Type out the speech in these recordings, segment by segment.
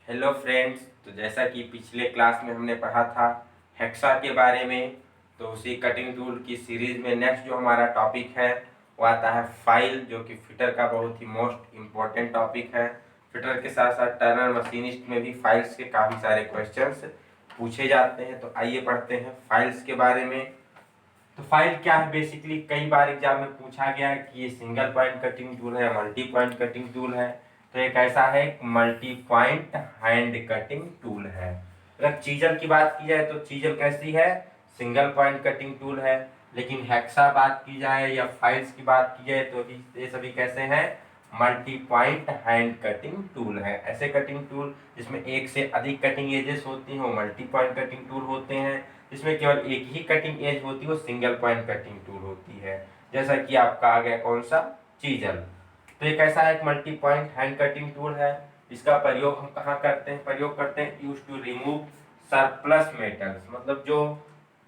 Hello friends. तो जैसा कि पिछले क्लास में हमने पढ़ा था हेक्सा के बारे में, तो उसी कटिंग टूल की सीरीज में नेक्स्ट जो हमारा टॉपिक है वो आता है फाइल, जो कि फिटर का बहुत ही मोस्ट इम्पोर्टेंट टॉपिक है। फिटर के साथ साथ टर्नर मशीनिस्ट में भी फाइल्स के काफ़ी सारे क्वेश्चंस पूछे जाते हैं। तो आइए पढ़ते हैं फाइल्स के बारे में। तो फाइल क्या है, बेसिकली कई बार एग्जाम में पूछा गया है कि ये सिंगल पॉइंट कटिंग टूल है, मल्टी पॉइंट कटिंग टूल है। तो एक ऐसा है, multi point hand cutting tool है। अगर चीजल की बात की जाए तो चीजल कैसी है, सिंगल पॉइंट कटिंग टूल है। लेकिन हेक्सा बात की जाए या फाइल्स की बात की जाए तो ये सभी कैसे हैं, multi point hand cutting tool है। ऐसे कटिंग टूल जिसमें एक से अधिक कटिंग एजेस होती हैं वो मल्टी पॉइंट कटिंग टूल होते हैं। जिसमें केवल एक ही कटिंग एज होती है वो सिंगल पॉइंट कटिंग टूल होती है। जैसा कि आपका आ गया कौन सा, चीजल। तो एक ऐसा एक multi point hand cutting tool है। इसका प्रयोग हम कहाँ करते हैं, प्रयोग करते हैं use to remove surplus metals, मतलब जो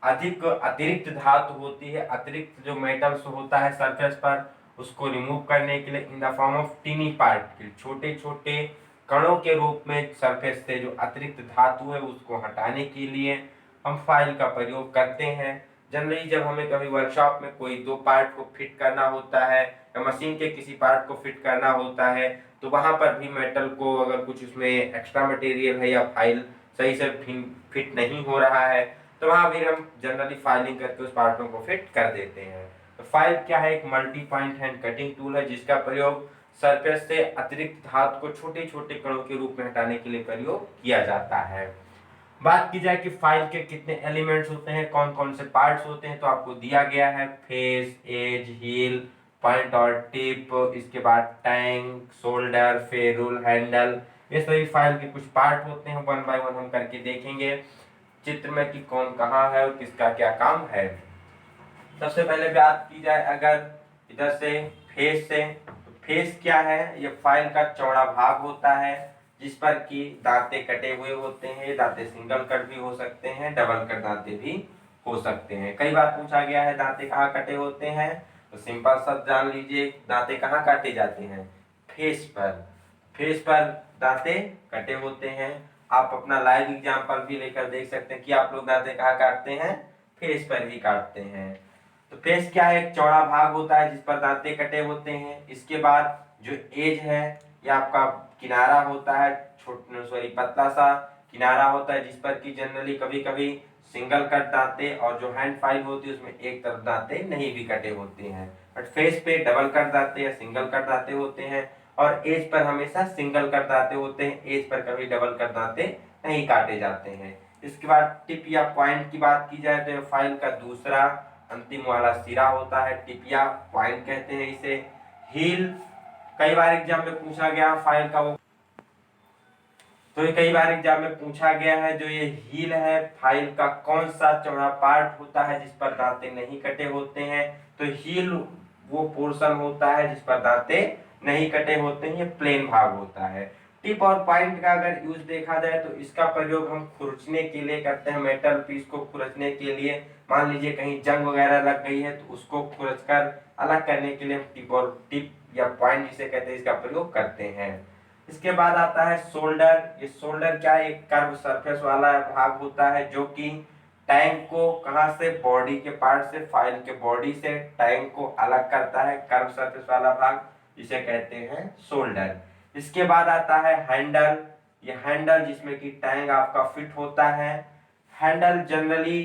अधिक अतिरिक्त धातु होती है, अतिरिक्त जो मेटल्स होता है सरफेस पर, उसको रिमूव करने के लिए in the form of tiny particle, छोटे छोटे कणों के रूप में सरफेस से जो अतिरिक्त धातु है उसको हटाने के लिए हम फाइल का प्रयोग करते हैं। जनरली जब हमें कभी वर्कशॉप में कोई दो पार्ट को फिट करना होता है या मशीन के किसी पार्ट को फिट करना होता है, तो वहां पर भी मेटल को अगर कुछ उसमें एक्स्ट्रा मटेरियल है या फाइल सही से फिट नहीं हो रहा है, तो वहां भी हम जनरली फाइलिंग करके उस पार्टों को फिट कर देते हैं। तो फाइल क्या है, एक multi point hand cutting tool है जिसका प्रयोग सरफेस से अतिरिक्त धातु को छोटे छोटे कणों के रूप में हटाने के लिए प्रयोग किया जाता है। बात की जाए कि फाइल के कितने एलिमेंट्स होते हैं, कौन कौन से पार्ट्स होते हैं, तो आपको दिया गया है फेस, एज, हील, पॉइंट और टिप, इसके बाद टैंक, शोल्डर, फेरुल, हैंडल। ये सभी फाइल के कुछ पार्ट होते हैं। वन बाय वन हम करके देखेंगे चित्र में कि कौन कहाँ है और किसका क्या काम है। सबसे पहले बात की जाए अगर इधर से फेस से, तो फेस क्या है, ये फाइल का चौड़ा भाग होता है जिस पर कि दांते कटे हुए होते हैं। ये दांते सिंगल कट भी हो सकते हैं, डबल कट दांते भी हो सकते हैं। कई बार पूछा गया है दांते कहाँ कटे होते हैं, तो सिंपल शब्द जान लीजिए, दांते कहाँ काटे जाते हैं, फेस पर। फेस पर दांते कटे होते हैं। आप अपना लाइव एग्जांपल भी लेकर देख सकते हैं कि आप लोग दांते कहाँ काटते हैं, फेस पर ही काटते हैं। तो फेस क्या है, एक चौड़ा भाग होता है जिस पर दांते कटे होते हैं। इसके बाद जो एज है, यह आपका किनारा होता है, पतला सा किनारा होता है जिस पर कि जनरली कभी कभी सिंगल कट दांते और जो हैंड फाइल होती है उसमें एक तरफ दांते नहीं भी कटे होते हैं। बट फेस पे डबल कट दांते या सिंगल कट दांते होते हैं और एज पर हमेशा सिंगल कट दांते होते हैं। एज पर कभी डबल कट दांते नहीं काटे जाते हैं। इसके बाद टिप या पॉइंट की बात की जाए तो फाइल का दूसरा अंतिम वाला सिरा होता है, टिप या पॉइंट कहते हैं इसे। हील कई बार एग्जाम में पूछा गया फाइल का वो, तो ये कई बार एग्जाम में पूछा गया है जो ये हील है फाइल का कौन सा चौड़ा पार्ट होता है जिस पर दांते नहीं कटे होते हैं। तो हील वो पोर्शन होता है जिस पर दांते नहीं कटे होते हैं, ये प्लेन भाग होता है। टिप और पॉइंट का अगर यूज देखा जाए तो इसका प्रयोग हम खुरचने के लिए करते हैं, मेटल पीस को खुरचने के लिए। मान लीजिए कहीं जंग वगैरह लग गई है तो उसको खुरच कर अलग करने के लिए हम टिप या पॉइंट जिसे कहते हैं इसका प्रयोग करते हैं। इसके बाद आता है शोल्डर। ये शोल्डर क्या है, एक कर्व सरफेस वाला भाग होता है जो कि टैंक को कहां से, बॉडी के पार्ट से, फाइल के बॉडी से टैंक को अलग करता है, कर्व सरफेस वाला भाग जिसे कहते हैं शोल्डर। इसके बाद आता है हैंडल। ये हैंडल जिसमें कि टैंक आपका फिट होता है। हैंडल जनरली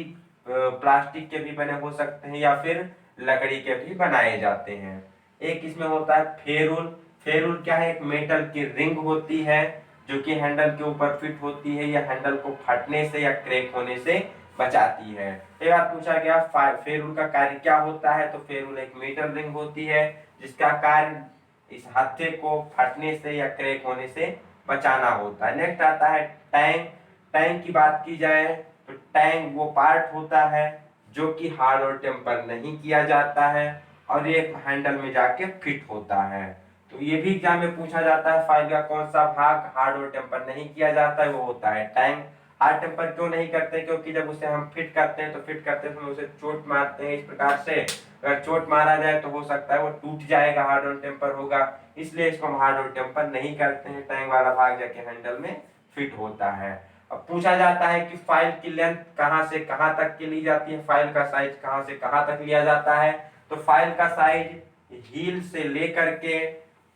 प्लास्टिक के भी बने हो सकते हैं या फिर लकड़ी के भी बनाए जाते हैं। एक इसमें होता है फेरुल। फेरुल क्या है, एक मेटल की रिंग होती है जो कि हैंडल के ऊपर फिट होती है, या हैंडल को फटने से या क्रैक होने से बचाती है। एक बार पूछा गया फेरुल का कार्य क्या होता है, तो फेरुल एक मेटल रिंग होती है जिसका कार्य इस हत्थे को फटने से या क्रैक होने से बचाना होता है। नेक्स्ट आता है टैंक। टैंक की बात की जाए तो टैंक वो पार्ट होता है जो कि हार्ड और टेम्पर नहीं किया जाता है और ये हैंडल में जाके फिट होता है। तो ये भी एग्जाम में पूछा जाता है फाइल का कौन सा भाग हार्ड और टेम्पर नहीं किया जाता है, वो होता है टैंक। हार्ड टेम्पर क्यों नहीं करते, क्योंकि जब उसे हम फिट करते हैं तो फिट करते समय उसे चोट मारते हैं इस प्रकार से, अगर चोट मारा जाए तो हो सकता है वो टूट जाएगा, हार्ड और टेम्पर होगा, इसलिए इसको हम हार्ड और टेम्पर नहीं करते हैं। टैंक वाला भाग जाके हैंडल में फिट होता है। अब पूछा जाता है कि फाइल की लेंथ कहाँ से कहाँ तक की ली जाती है, फाइल का साइज कहाँ से कहाँ तक लिया जाता है। तो फाइल का साइज हील से लेकर के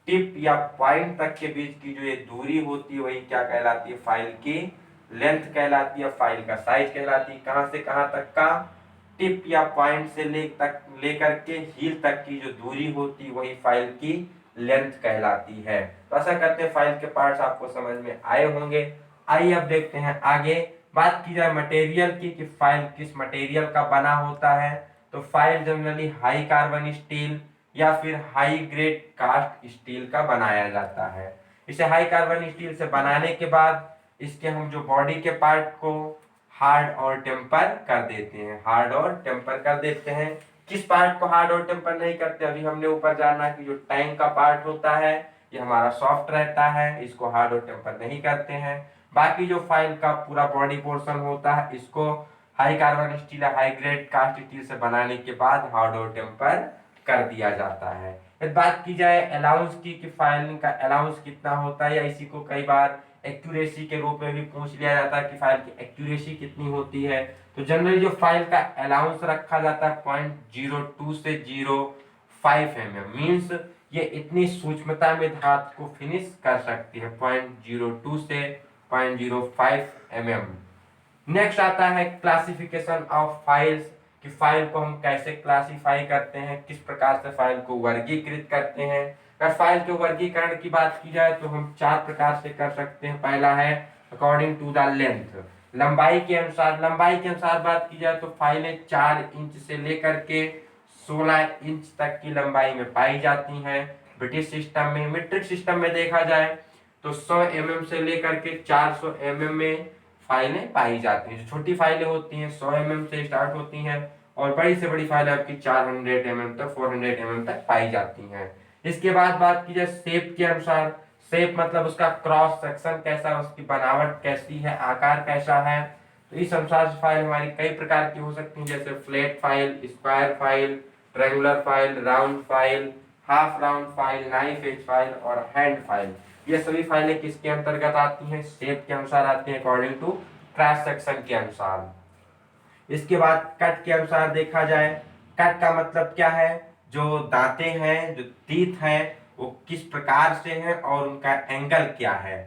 टिप या पॉइंट तक के बीच की जो ये दूरी होती है वही क्या कहलाती है, फाइल की लेंथ कहलाती है, फाइल का साइज कहलाती है। कहां से कहां तक का, टिप या पॉइंट से लेकर के हील तक की जो दूरी होती है वही फाइल की लेंथ कहलाती है। तो ऐसा करते हैं, फाइल के पार्ट्स आपको समझ में आए होंगे। आइए अब देखते हैं आगे। बात की जाए मटेरियल की कि फाइल किस मटेरियल का बना होता है, तो file generally high carbon steel या फिर हाई ग्रेड कास्ट स्टील का बनाया जाता है। इसे हाई कार्बन स्टील से बनाने के बाद इसके हम जो बॉडी के पार्ट को हार्ड और टेम्पर कर देते हैं, हार्ड और टेम्पर कर देते हैं। किस पार्ट को हार्ड और टेम्पर नहीं करते, अभी हमने ऊपर जाना कि जो टैंक का पार्ट होता है ये हमारा सॉफ्ट रहता है, इसको हार्ड और टेम्पर नहीं करते हैं। बाकी जो फाइल का पूरा बॉडी पोर्शन होता है इसको हाई कार्बन स्टील या हाई ग्रेड कास्ट स्टील से बनाने के बाद हार्ड और टेम्पर कर दिया जाता है। यदि बात की जाए अलाउंस की कि फाइलिंग का अलाउंस कितना होता है, या इसी को कई बार एक्यूरेसी के रूप में भी पूछ लिया जाता है कि फाइल की एक्यूरेसी कितनी होती है, तो जनरली जो फाइल का अलाउंस रखा जाता है 0.02 से 0.5 mm, मीन्स ये इतनी सूक्ष्मता में धातु को फिनिश कर सकती है, 0.02 से 0.05 mm। नेक्स्ट आता है क्लासिफिकेशन ऑफ फाइल्स कि फाइल को हम कैसे क्लासिफाई करते हैं, किस प्रकार से फाइल को वर्गीकृत करते हैं। अगर फाइल के वर्गीकरण की बात की जाए तो हम 4 प्रकार से कर सकते हैं। पहला है अकॉर्डिंग टू द लेंथ, लंबाई के अनुसार। लंबाई के अनुसार बात की जाए तो फाइलें 4 इंच से लेकर के 16 इंच तक की लंबाई में पाई जाती हैं ब्रिटिश सिस्टम में। मीट्रिक सिस्टम में देखा जाए तो 100 mm से लेकर के 400 mm में फाइलें पाई जाती हैं। जो छोटी फाइलें होती हैं 100 mm से स्टार्ट होती हैं और बड़ी से बड़ी फाइलें आपकी 400 mm तक 400 mm तक पाई जाती हैं। इसके बाद बात की जाए शेप के अनुसार, शेप मतलब उसका क्रॉस सेक्शन कैसा है, उसकी बनावट कैसी है, आकार कैसा है। तो इस अनुसार से फाइल हमारी कई प्रकार की हो सकती है, जैसे flat file, square file, triangular file, round file, half round file, knife edge file और हैंड फाइल। ये सभी फाइलें किसके अंतर्गत आती हैं, शेप के अनुसार आती हैं, अकॉर्डिंग टू क्रॉस सेक्शन के अनुसार। इसके बाद कट के अनुसार देखा जाए, कट का मतलब क्या है, जो दांते हैं, जो टीथ हैं वो किस प्रकार से हैं और उनका एंगल क्या है।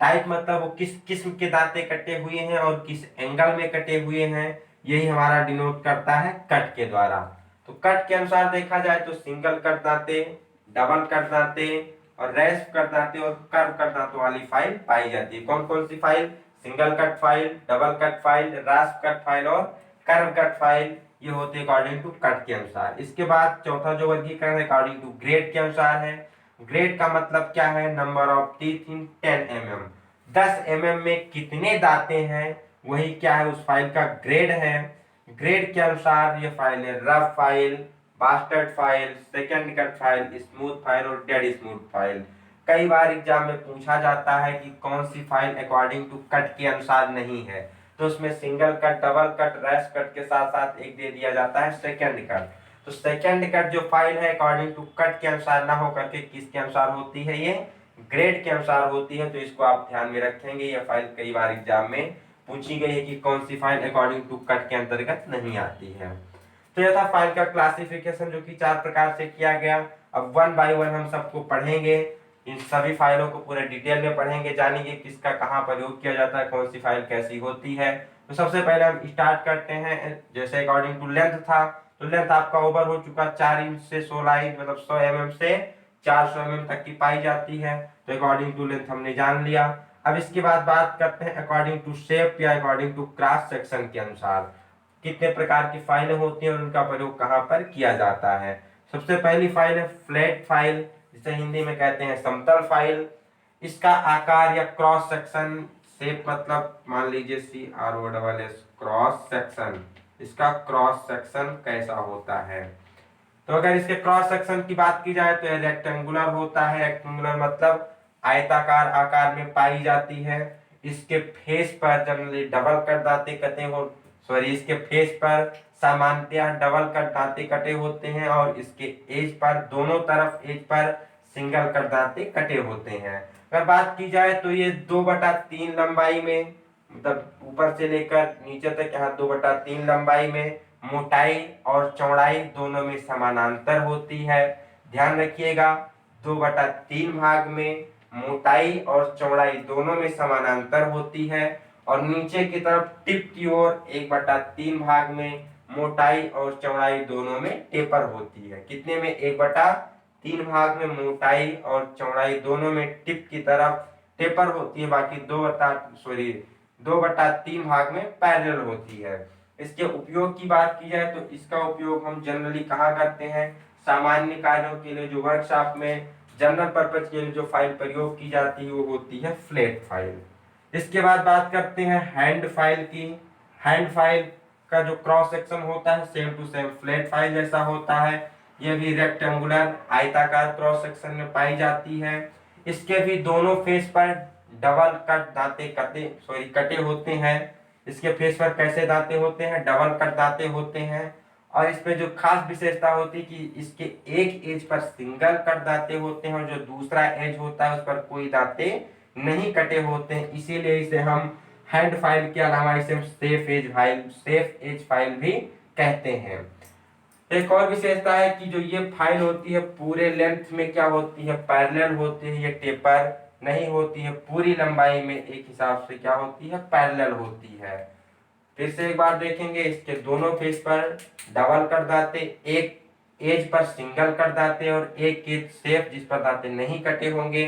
टाइप मतलब वो किस किस्म के दांते कटे हुए हैं और किस एंगल में कटे हुए हैं, यही हमारा डिनोट करता है कट के द्वारा। तो कट के अनुसार देखा जाए तो सिंगल कट दांते, डबल कट दांते और रैस्प कट दांते और कर्व कट दांतों वाली फाइल पाई जाती है। कौन कौन सी file, single cut file, double cut file, rasp cut file और कर्व कट फाइल, ये होते हैं अकॉर्डिंग टू कट के अनुसार। इसके बाद चौथा जो वर्गीकरण है अकॉर्डिंग टू ग्रेड के अनुसार है। ग्रेड का मतलब क्या है, number of teeth in 10 mm, 10 mm में कितने दांते हैं वही क्या है उस फाइल का ग्रेड है। ग्रेड के अनुसार ये फाइल है rough file, bastard file, second cut file, smooth file और डेड स्मूथ फाइल। कई बार एग्जाम में पूछा जाता है कि कौन सी फाइल अकॉर्डिंग टू कट के अनुसार नहीं है, तो उसमें single cut, double cut, rasp cut के साथ साथ एक दे दिया जाता है सेकंड कट। तो सेकंड कट जो फाइल है अकॉर्डिंग टू कट के अनुसार ना हो करके किसके अनुसार होती है, ये ग्रेड के अनुसार होती है। तो इसको आप ध्यान में रखेंगे, ये फाइल कई बार एग्जाम में पूछी गई है कि कौन सी फाइल अकॉर्डिंग टू कट के अंतर्गत नहीं आती है। तो यह था फाइल का क्लासिफिकेशन जो कि 4 प्रकार से किया गया। अब 1 बाय 1 हम सबको पढ़ेंगे, इन सभी फाइलों को पूरे डिटेल में पढ़ेंगे, जानेंगे किसका कहाँ प्रयोग किया जाता है, कौन सी फाइल कैसी होती है। तो सबसे पहले हम स्टार्ट करते हैं, जैसे अकॉर्डिंग टू लेंथ था तो लेंथ आपका ओवर हो चुका 4 इंच से 16 इंच मतलब 100 mm से 400 mm तक की पाई जाती है। तो अकॉर्डिंग टू लेंथ हमने जान लिया। अब इसके बाद बात करते हैं अकॉर्डिंग टू शेप या अकॉर्डिंग टू क्रॉस सेक्शन के अनुसार कितने प्रकार की फाइलें होती हैं और उनका प्रयोग कहाँ पर किया जाता है। सबसे पहली फाइल है फ्लैट फाइल, जिसे हिंदी में कहते हैं समतल फाइल। इसका आकार या क्रॉस सेक्शन, शेप मतलब मान लीजिए CROSS क्रॉस सेक्शन, इसका क्रॉस सेक्शन कैसा होता है। तो अगर इसके क्रॉस सेक्शन की बात की जाए तो यह रेक्टेंगुलर होता है। रेक्टेंगुलर मतलब आयताकार आकार में पाई जाती है। इसके फेस पर जनरली डबल कट दांते कटे हो इसके फेस पर सामान्यतः डबल कट दांते कटे होते हैं और इसके एज पर, दोनों तरफ एज पर सिंगल कट दांते कटे होते हैं। अगर बात की जाए तो ये 2/3 लंबाई में, मतलब ऊपर से लेकर नीचे तक यहाँ 2/3 लंबाई में, मोटाई और चौड़ाई दोनों में समानांतर होती है। ध्यान रखिएगा, 2/3 भाग में मोटाई और चौड़ाई दोनों में समानांतर होती है, और नीचे की तरफ टिप की ओर 1/3 भाग में मोटाई और चौड़ाई दोनों में टेपर होती है। कितने में? 1/3 भाग में मोटाई और चौड़ाई दोनों में टिप की तरफ टेपर होती है, बाकी 2/3 भाग में पैरेलल होती है। इसके उपयोग की बात की जाए तो इसका उपयोग हम जनरली कहाँ करते हैं? सामान्य कार्यों के लिए, जो वर्कशॉप में जनरल पर्पज के लिए जो फाइल प्रयोग की जाती है वो होती है फ्लैट फाइल। इसके बाद बात करते हैं हैंड फाइल की। हैंड फाइल का जो क्रॉस सेक्शन होता है same to same flat file जैसा होता है। यह भी रेक्टेंगुलर आयताकार क्रॉस सेक्शन में पाई जाती है। इसके भी दोनों फेस पर डबल कट दांते कटे होते हैं। इसके फेस पर कैसे दांते होते हैं? डबल कट दांते होते हैं। और इसमें जो खास विशेषता होती है कि इसके एक एज पर सिंगल कट दांते होते हैं, और जो दूसरा एज होता है उस पर कोई दांते नहीं कटे होते हैं। इसीलिए इसे हम हैंड फाइल के अलावा इसे सेफ एज फाइल भी कहते हैं। एक और विशेषता है कि जो ये फाइल होती है पूरे लेंथ में क्या होती है? पैरेलल होती है। ये टेपर नहीं होती है, पूरी लंबाई में एक हिसाब से क्या होती है? पैरेलल होती है। फिर से एक बार देखेंगे, इसके दोनों फेस पर डबल कर दाते, एक एज पर सिंगल कर दाते और एक एज सेफ जिस पर दाते नहीं कटे होंगे।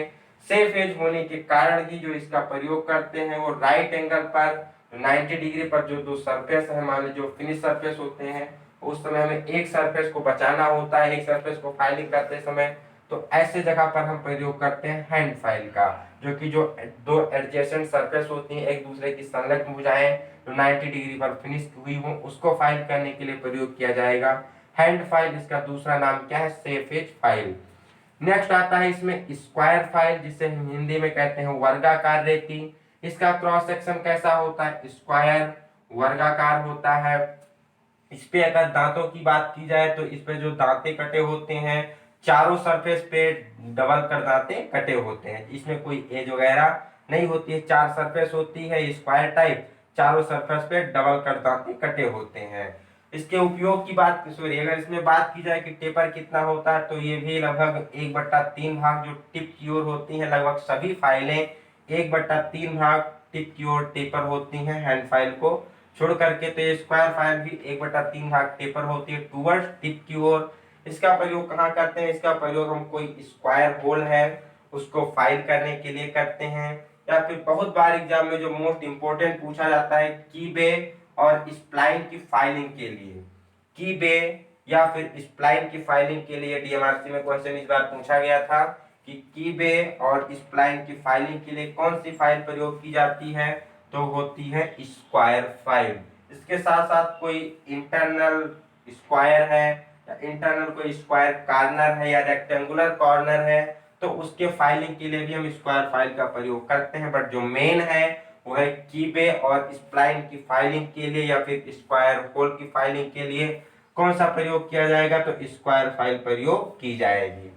सेफ एज होने के कारण ही जो इसका प्रयोग करते हैं वो राइट एंगल पर 90 डिग्री पर जो दो सरफेस है, मान लीजिए जो फिनिश सरफेस होते हैं, उस समय हमें एक सरफेस को बचाना होता है एक सरफेस को फाइलिंग करते समय, तो ऐसे जगह पर हम प्रयोग करते हैं हैंड फाइल का, जो कि जो दो एडजेसेंट सरफेस होती हैं एक दूसरे की संलग्न भुजाएं जो 90 डिग्री पर फिनिश हुई हो उसको फाइल करने के लिए प्रयोग किया जाएगा हैंड फाइल। इसका दूसरा नाम क्या है? Safe as file. नेक्स्ट आता है इसमें स्क्वायर फाइल, जिसे हम हिंदी में कहते हैं वर्गाकार रेती। इसका क्रॉस सेक्शन कैसा होता है? स्क्वायर, वर्गाकार होता है। इस पे अगर दांतों की बात की जाए तो इस पे जो दांते कटे होते हैं चारों सरफेस पे डबल कर दांते कटे होते हैं। इसमें कोई एज वगैरह नहीं होती है, चार सरफेस होती है स्क्वायर टाइप, चारों सरफेस पे डबल कर दांते कटे होते हैं। इसके उपयोग की बात अगर इसमें बात की जाए कि टेपर कितना होता है तो ये भी लगभग 1/3 भाग जो टिप की ओर होती है, लगभग सभी फाइलें 1/3 भाग टिप की ओर टेपर होती हैं हैंड फाइल को छोड़ करके। तो ये स्क्वायर फाइल भी 1/3 भाग टेपर होती है टूवर्ड्स टिप की ओर। इसका प्रयोग कहाँ करते हैं? इसका प्रयोग हम कोई स्क्वायर होल है उसको फाइल करने के लिए करते हैं, या फिर बहुत बार एग्जाम में जो मोस्ट इंपोर्टेंट पूछा जाता है की बे और स्प्लाइन की फाइलिंग के लिए। की बे या फिर स्प्लाइन की फाइलिंग के लिए डीएमआरसी में क्वेश्चन इस बार पूछा गया था कि की बे और स्प्लाइन की फाइलिंग के लिए कौन सी फाइल प्रयोग की जाती है? तो होती है स्क्वायर फाइल। इसके साथ साथ कोई इंटरनल स्क्वायर है या इंटरनल कोई स्क्वायर कॉर्नर है या रेक्टेंगुलर कॉर्नर है तो उसके फाइलिंग के लिए भी हम स्क्वायर फाइल का प्रयोग करते हैं। बट जो मेन है वो है कीबे और स्प्लाइन की फाइलिंग के लिए या फिर स्क्वायर होल की फाइलिंग के लिए कौन सा प्रयोग किया जाएगा? तो स्क्वायर फाइल प्रयोग की जाएगी।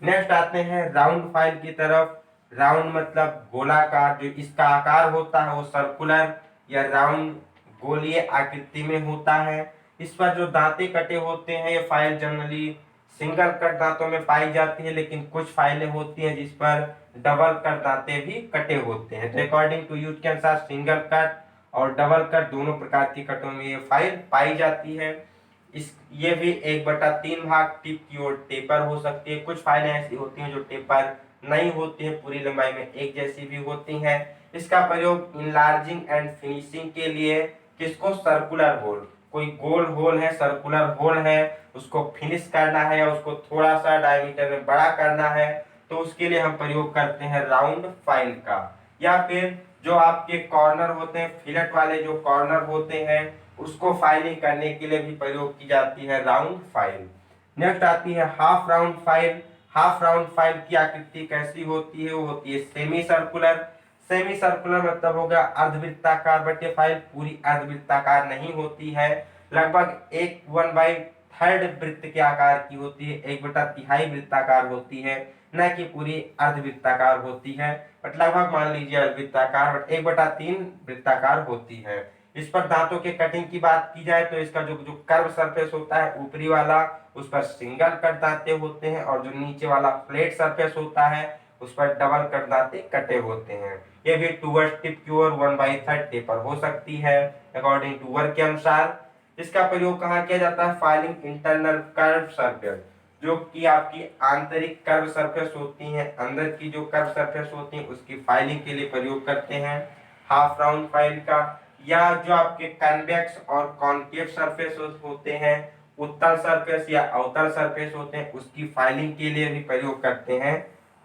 नेक्स्ट आते हैं राउंड फाइल की तरफ। राउंड मतलब गोलाकार, जो इसका आकार होता है वो सर्कुलर या राउंड गोलीय आकृति में होता है। इस पर जो दांते कटे होते हैं ये फाइल जनरली सिंगल कट दांतों में पाई जाती है, लेकिन कुछ फाइलें होती हैं जिस पर डबल कट दांते भी कटे होते हैं। तो अकॉर्डिंग टू यूज के अनुसार सिंगल कट और डबल कट दोनों प्रकार की कटों में ये फाइल पाई जाती है। ये भी 1/3 भाग टिप की ओर टेपर हो सकती है। कुछ फाइलें ऐसी होती हैं जो टेपर नहीं होती है, पूरी लंबाई में एक जैसी भी होती हैं। इसका प्रयोग इनलार्जिंग एंड फिनिशिंग के लिए किसको? सर्कुलर होल, कोई गोल होल है सर्कुलर होल है उसको फिनिश करना है या उसको थोड़ा सा डायमीटर में बड़ा करना है तो उसके लिए हम प्रयोग करते हैं राउंड फाइल का। या फिर जो आपके कॉर्नर होते हैं फिलेट वाले जो कॉर्नर होते हैं उसको फाइलिंग करने के लिए भी प्रयोग की जाती है राउंड फाइल। नेक्स्ट आती है half round file. Half round file की आकृति कैसी होती है? वो होती है सेमी सर्कुलर। सेमी सर्कुलर मतलब होगा अर्धवृत्ताकार, बट ये फाइल पूरी अर्धवृत्ताकार नहीं होती है, लगभग 1/3 वृत्त के आकार की होती है, 1/3 वृत्ताकार होती है। न कि पूरी अर्धवृत्ताकार होती है, बट लगभग मान लीजिए अर्धवृत्ताकार, बट 1/3 वृत्ताकार होती है। इस पर दांतों के कटिंग की बात की जाए तो इसका जो जो कर्व सरफेस होता है ऊपरी वाला, उस पर सिंगल कट दांते होते हैं, और जो नीचे वाला फ्लैट सरफेस होता है उस पर डबल कट दांते कटे होते हैं। ये भी टूवर्ड्स टिप की ओर 1/3 टेपर हो सकती है अकॉर्डिंग टू वर्क के अनुसार। इसका प्रयोग कहाँ किया जाता है? फाइलिंग इंटरनल कर्व सरफेस, जो कि आपकी आंतरिक कर्व सरफेस होती है, अंदर की जो कर्व सरफेस होती है उसकी फाइलिंग के लिए प्रयोग करते हैं हाफ राउंड फाइल का। या जो आपके कन्वेक्स और कॉन्केव सरफेस होते हैं, उत्तल सरफेस या अवतल सरफेस होते हैं, उसकी फाइलिंग के लिए भी प्रयोग करते हैं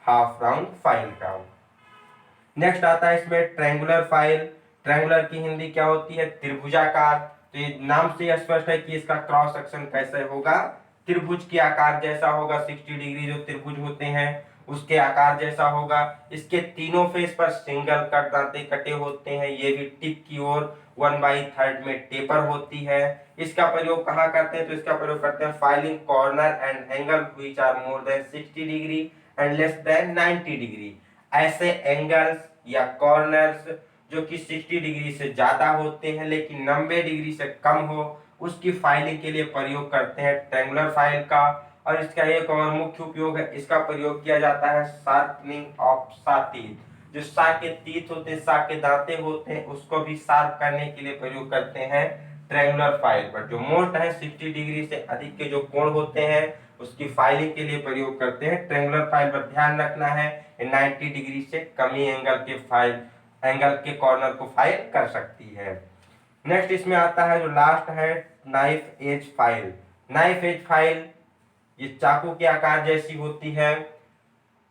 हाफ राउंड फाइल का। नेक्स्ट आता है इसमें ट्रायंगुलर फाइल। ट्रायंगुलर की हिंदी क्या होती है? त्रिभुजाकार। तो ये नाम से स्पष्ट है कि इसका क्रॉस सेक्शन कैसे होगा? त्रिभुज के आकार जैसा होगा। 60 डिग्री जो त्रिभुज होते हैं उसके आकार जैसा होगा। इसके तीनों फेस पर सिंगल कट दांते कटे होते हैं। ये भी टिप की ओर 1/3 में टेपर होती है। इसका प्रयोग कहाँ करते हैं? तो इसका प्रयोग करते हैं filing corner and angle which are more than 60 degree and less than 90 degree. ऐसे एंगल्स या कॉर्नर्स जो कि 60 डिग्री से ज्यादा होते हैं लेकिन 90 डिग्री से कम हो, उसकी फाइलिंग के लिए प्रयोग करते हैं ट्रायंगुलर फाइल का। और इसका एक और मुख्य उपयोग है, इसका प्रयोग किया जाता है शार्पनिंग ऑफ सा टीथ। जो सा के टीथ होते हैं, सा के दांते होते हैं, उसको भी शार्प करने के लिए प्रयोग करते हैं ट्रायंगुलर फाइल पर। जो मोस्ट है 60 डिग्री से अधिक के जो कोण होते हैं उसकी फाइलिंग के लिए प्रयोग करते हैं ट्रायंगुलर फाइल पर। ध्यान रखना है 90 डिग्री से कम ही एंगल के कॉर्नर को फाइल कर सकती है। नेक्स्ट इसमें आता है जो लास्ट है knife edge file. Knife edge file ये चाकू के आकार जैसी होती है।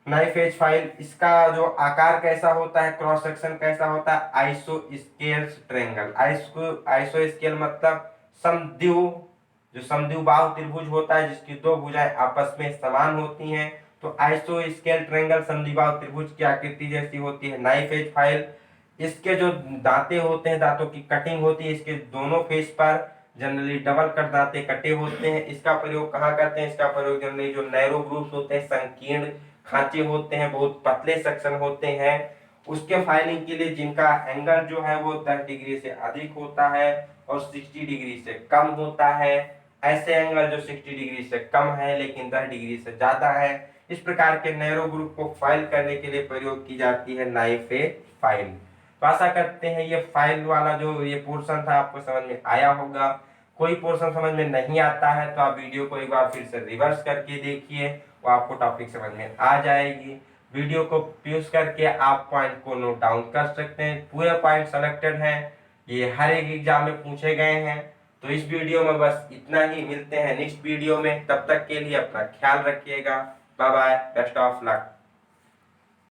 नाइफ एज फाइल, इसका जो आकार कैसा होता है, क्रॉस सेक्शन कैसा होता है? आइसोस्केल ट्रायंगल। आइसो स्केल मतलब समद्विबाहु, जो समद्विबाहु त्रिभुज होता है जिसकी दो भुजाएं आपस में समान होती हैं, तो आइसोस्केल ट्रायंगल समद्विबाहु त्रिभुज की आकृति जैसी होती है नाइफ एज फाइल। इसके जो दांते होते हैं, दांतों की कटिंग होती है, इसके दोनों फेस पर जनरली डबल कट दांते कटे होते हैं। इसका प्रयोग कहाँ करते हैं? इसका प्रयोग जनरली जो नैरो ग्रुप्स होते हैं, संकीर्ण खांचे होते हैं, बहुत पतले सेक्शन होते हैं, उसके फाइलिंग के लिए जिनका एंगल जो है वो 10 डिग्री से अधिक होता है और 60 डिग्री से कम होता है। ऐसे एंगल जो 60 डिग्री से कम है लेकिन 10 डिग्री से ज्यादा है, इस प्रकार के नैरो ग्रुप को फाइल करने के लिए प्रयोग की जाती है नाइफ एज फाइल। तो आशा करते हैं ये फाइल वाला जो ये पोर्शन था आपको समझ में आया होगा। कोई पोर्शन समझ में नहीं आता है तो आप वीडियो को एक बार फिर से रिवर्स करके देखिए, वो आपको टॉपिक समझ में आ जाएगी। वीडियो को पॉज करके आप पॉइंट को नोट डाउन कर सकते हैं। पूरे पॉइंट सेलेक्टेड हैं, ये हर एक एग्जाम में पूछे गए हैं। तो इस वीडियो में बस इतना ही, मिलते हैं नेक्स्ट वीडियो में। तब तक के लिए अपना ख्याल रखिएगा। Bye bye, best of luck.